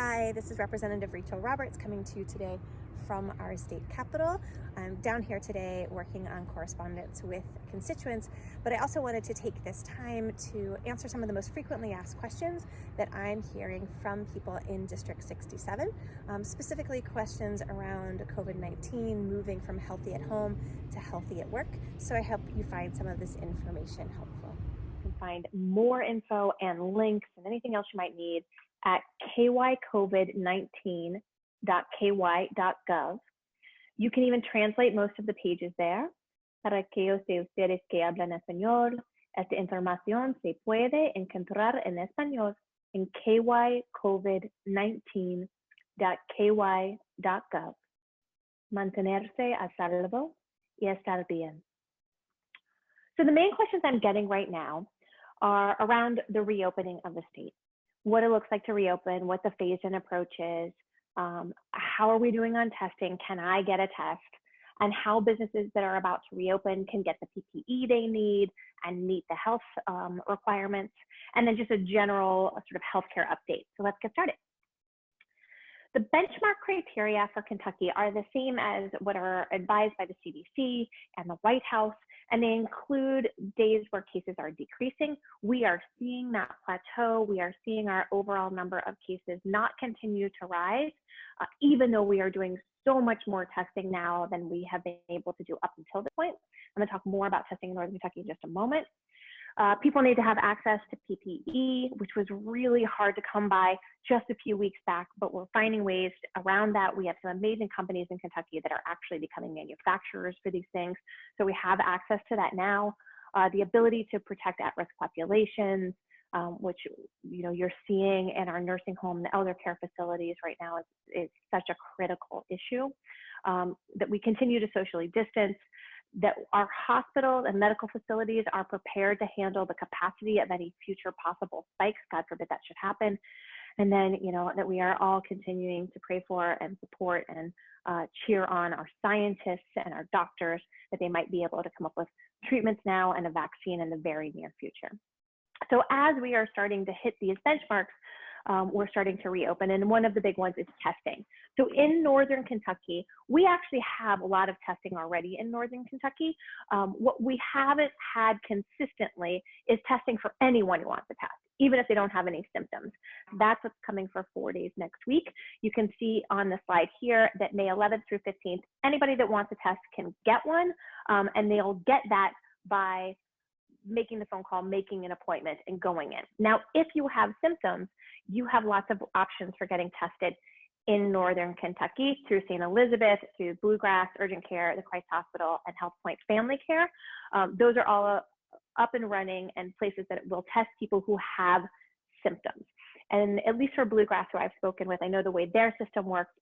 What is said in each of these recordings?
Hi, this is Representative Rachel Roberts coming to you today from our state capitol. I'm down here today working on correspondence with constituents, but I also wanted to take this time to answer some of the most frequently asked questions that I'm hearing from people in District 67, specifically questions around COVID-19, moving from healthy at home to healthy at work. So I hope you find some of this information helpful. You can find more info and links and anything else you might need at kycovid19.ky.gov. You can even translate most of the pages there. Para aquellos de ustedes que hablan español, esta información se puede encontrar en español en kycovid19.ky.gov. Mantenerse a salvo y estar bien. So the main questions I'm getting right now are around the reopening of the state. What it looks like to reopen, what the phased-in approach is, how are we doing on testing, can I get a test, and how businesses that are about to reopen can get the PPE they need and meet the health requirements, and then just a general sort of healthcare update. So let's get started. The benchmark criteria for Kentucky are the same as what are advised by the CDC and the White House, and they include days where cases are decreasing. We are seeing that plateau. We are seeing our overall number of cases not continue to rise, even though we are doing so much more testing now than we have been able to do up until this point. I'm going to talk more about testing in Northern Kentucky in just a moment. People need to have access to PPE, which was really hard to come by just a few weeks back, but we're finding ways around that. We have some amazing companies in Kentucky that are actually becoming manufacturers for these things. So we have access to that now. The ability to protect at-risk populations, which you're seeing in our nursing home and elder care facilities right now is such a critical issue. That we continue to socially distance, that our hospitals and medical facilities are prepared to handle the capacity of any future possible spikes. God forbid that should happen. And then, that we are all continuing to pray for and support and cheer on our scientists and our doctors that they might be able to come up with treatments now and a vaccine in the very near future. So as we are starting to hit these benchmarks, we're starting to reopen, and one of the big ones is testing. So in Northern Kentucky, we actually have a lot of testing already in Northern Kentucky. What we haven't had consistently is testing for anyone who wants to test, even if they don't have any symptoms. That's what's coming for 4 days next week. You can see on the slide here that May 11th through 15th, anybody that wants a test can get one, and they'll get that by making the phone call, making an appointment, and going in. Now, if you have symptoms, you have lots of options for getting tested in Northern Kentucky through St. Elizabeth, through Bluegrass, Urgent Care, the Christ Hospital, and Health Point Family Care. Those are all up and running and places that will test people who have symptoms. And at least for Bluegrass, who I've spoken with, I know the way their system works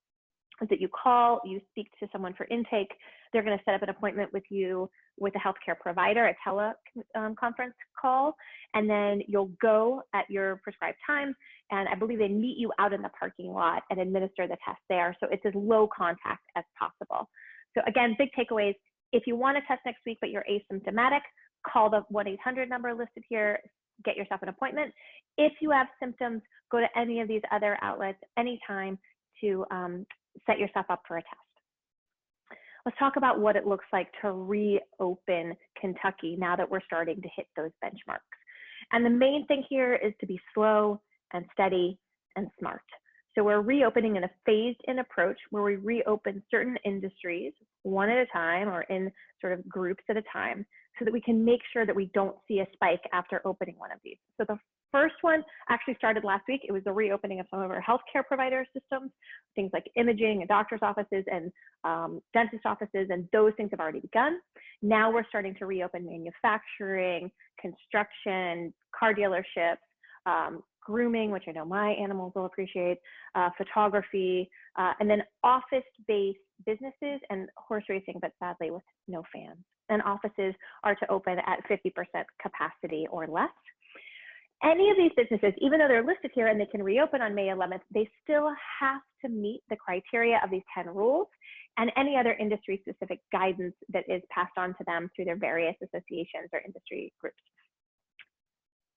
is that you call, you speak to someone for intake, they're going to set up an appointment with you with a healthcare provider, a teleconference call, and then you'll go at your prescribed time, and I believe they meet you out in the parking lot and administer the test there, so it's as low contact as possible. So again, big takeaways: if you want to test next week but you're asymptomatic, call the 1-800 number listed here, get yourself an appointment. If you have symptoms, go to any of these other outlets anytime to set yourself up for a test. Let's talk about what it looks like to reopen Kentucky now that we're starting to hit those benchmarks. And the main thing here is to be slow and steady and smart. So we're reopening in a phased-in approach where we reopen certain industries one at a time or in sort of groups at a time so that we can make sure that we don't see a spike after opening one of these. So the first one actually started last week. It was the reopening of some of our healthcare provider systems, things like imaging and doctor's offices and dentist offices, and those things have already begun. Now we're starting to reopen manufacturing, construction, car dealerships, grooming, which I know my animals will appreciate, photography, and then office-based businesses and horse racing, but sadly with no fans. And offices are to open at 50% capacity or less. Any of these businesses, even though they're listed here and they can reopen on May 11th, they still have to meet the criteria of these 10 rules and any other industry-specific guidance that is passed on to them through their various associations or industry groups.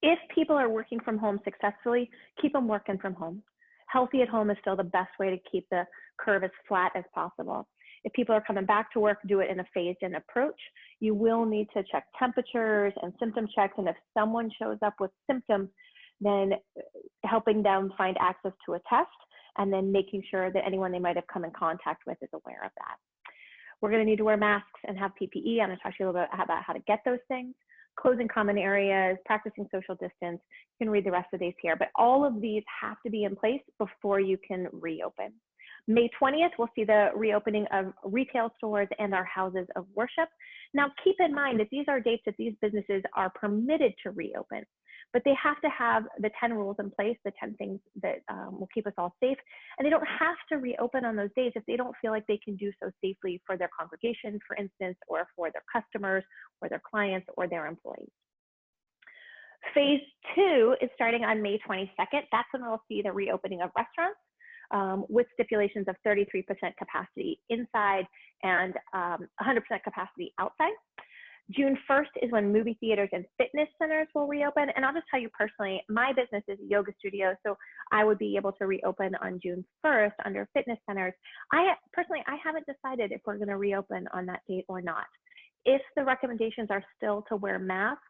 If people are working from home successfully, keep them working from home. Healthy at home is still the best way to keep the curve as flat as possible. If people are coming back to work, do it in a phased-in approach. You will need to check temperatures and symptom checks, and if someone shows up with symptoms, then helping them find access to a test, and then making sure that anyone they might have come in contact with is aware of that. We're going to need to wear masks and have PPE. I'm going to talk to you a little bit about how to get those things. Closing common areas, practicing social distance. You can read the rest of these here, but all of these have to be in place before you can reopen. May 20th, we'll see the reopening of retail stores and our houses of worship. Now, keep in mind that these are dates that these businesses are permitted to reopen, but they have to have the 10 rules in place, the 10 things that will keep us all safe. And they don't have to reopen on those days if they don't feel like they can do so safely for their congregation, for instance, or for their customers, or their clients, or their employees. Phase 2 is starting on May 22nd. That's when we'll see the reopening of restaurants with stipulations of 33% capacity inside and 100% capacity outside. June 1st is when movie theaters and fitness centers will reopen. And I'll just tell you personally, my business is a yoga studio, so I would be able to reopen on June 1st under fitness centers. I haven't decided if we're going to reopen on that date or not. If the recommendations are still to wear masks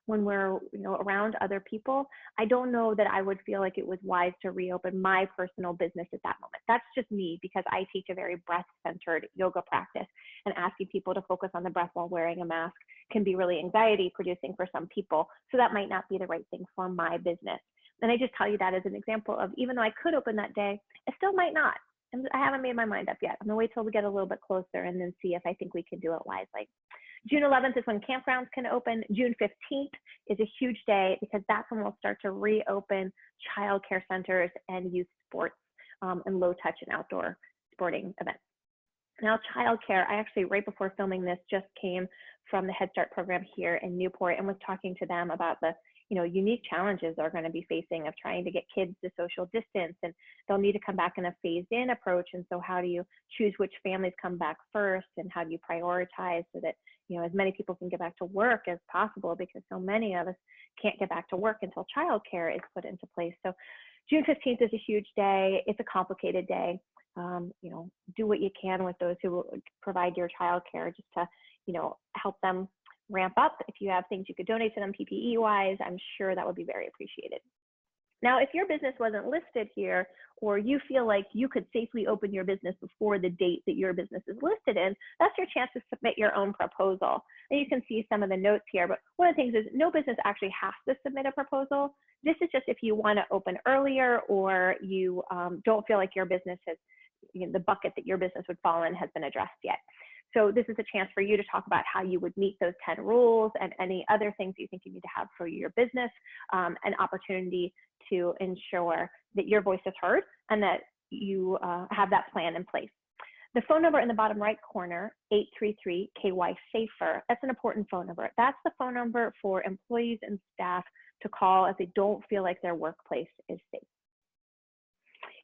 when we're around other people, I don't know that I would feel like it was wise to reopen my personal business at that moment. That's just me, because I teach a very breath-centered yoga practice, and asking people to focus on the breath while wearing a mask can be really anxiety producing for some people. So that might not be the right thing for my business. And I just tell you that as an example of, even though I could open that day, I still might not. And I haven't made my mind up yet. I'm gonna wait till we get a little bit closer and then see if I think we can do it wisely. June 11th is when campgrounds can open. June 15th is a huge day, because that's when we'll start to reopen childcare centers and youth sports and low touch and outdoor sporting events. Now, childcare, I actually, right before filming this, just came from the Head Start program here in Newport and was talking to them about the unique challenges they're going to be facing of trying to get kids to social distance, and they'll need to come back in a phased-in approach. And so how do you choose which families come back first, and how do you prioritize so that as many people can get back to work as possible, because so many of us can't get back to work until childcare is put into place. So June 15th is a huge day. It's a complicated day. Do what you can with those who provide your childcare, just to help them ramp up. If you have things you could donate to them PPE wise, I'm sure that would be very appreciated. Now, if your business wasn't listed here, or you feel like you could safely open your business before the date that your business is listed in, that's your chance to submit your own proposal. And you can see some of the notes here, but one of the things is no business actually has to submit a proposal. This is just if you want to open earlier, or you don't feel like your business has, the bucket that your business would fall in has been addressed yet. So this is a chance for you to talk about how you would meet those 10 rules and any other things you think you need to have for your business, an opportunity to ensure that your voice is heard and that you have that plan in place. The phone number in the bottom right corner, 833-KY-SAFER, that's an important phone number. That's the phone number for employees and staff to call if they don't feel like their workplace is safe.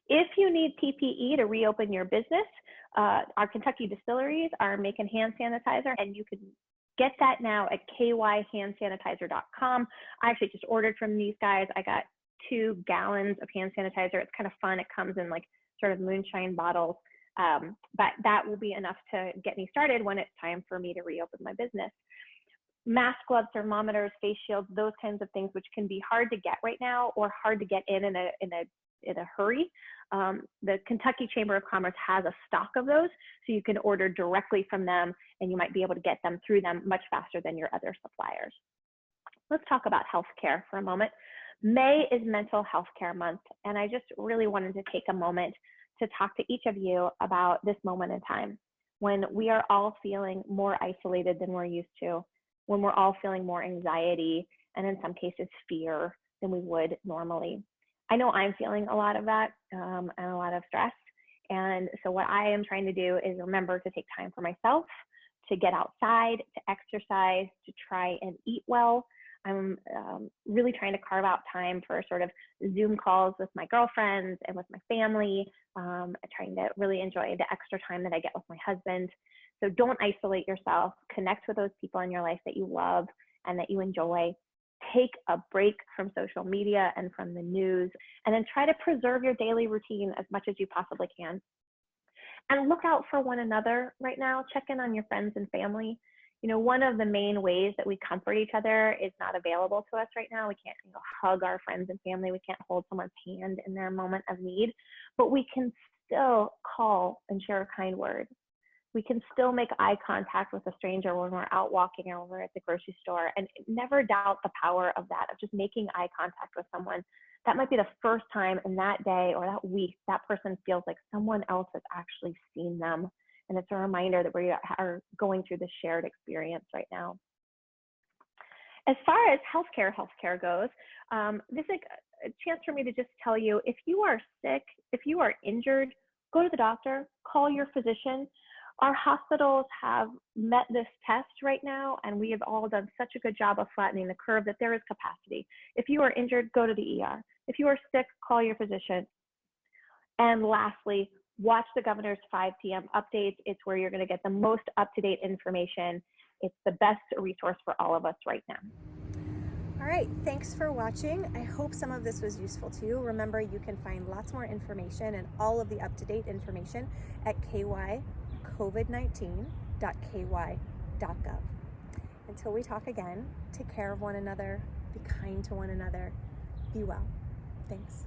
If you need PPE to reopen your business, our Kentucky distilleries are making hand sanitizer, and you can get that now at kyhandsanitizer.com. I actually just ordered from these guys. I got 2 gallons of hand sanitizer. It's kind of fun. It comes in like sort of moonshine bottles, but that will be enough to get me started when it's time for me to reopen my business. Mask, gloves, thermometers, face shields, those kinds of things, which can be hard to get right now, or hard to get in a hurry. The Kentucky Chamber of Commerce has a stock of those, so you can order directly from them, and you might be able to get them through them much faster than your other suppliers. Let's talk about healthcare for a moment. May is Mental Health Care Month, and I just really wanted to take a moment to talk to each of you about this moment in time when we are all feeling more isolated than we're used to, when we're all feeling more anxiety and in some cases fear than we would normally. I know I'm feeling a lot of that and a lot of stress. And so what I am trying to do is remember to take time for myself, to get outside, to exercise, to try and eat well. I'm really trying to carve out time for sort of Zoom calls with my girlfriends and with my family, trying to really enjoy the extra time that I get with my husband. So don't isolate yourself. Connect with those people in your life that you love and that you enjoy. take a break from social media and from the news, and then try to preserve your daily routine as much as you possibly can. And look out for one another right now. Check in on your friends and family. You know, one of the main ways that we comfort each other is not available to us right now. We can't, hug our friends and family. We can't hold someone's hand in their moment of need, but we can still call and share a kind word. We can still make eye contact with a stranger when we're out walking or when we're at the grocery store, and never doubt the power of that, of just making eye contact with someone. That might be the first time in that day or that week that person feels like someone else has actually seen them. And it's a reminder that we are going through this shared experience right now. As far as healthcare goes, this is a chance for me to just tell you, if you are sick, if you are injured, go to the doctor, call your physician. Our hospitals have met this test right now, and we have all done such a good job of flattening the curve that there is capacity. If you are injured, go to the ER. If you are sick, call your physician. And lastly, watch the governor's 5 p.m. updates. It's where you're going to get the most up-to-date information. It's the best resource for all of us right now. All right, thanks for watching. I hope some of this was useful to you. Remember, you can find lots more information and all of the up-to-date information at kycovid19.ky.gov. Until we talk again, take care of one another, be kind to one another, be well. Thanks.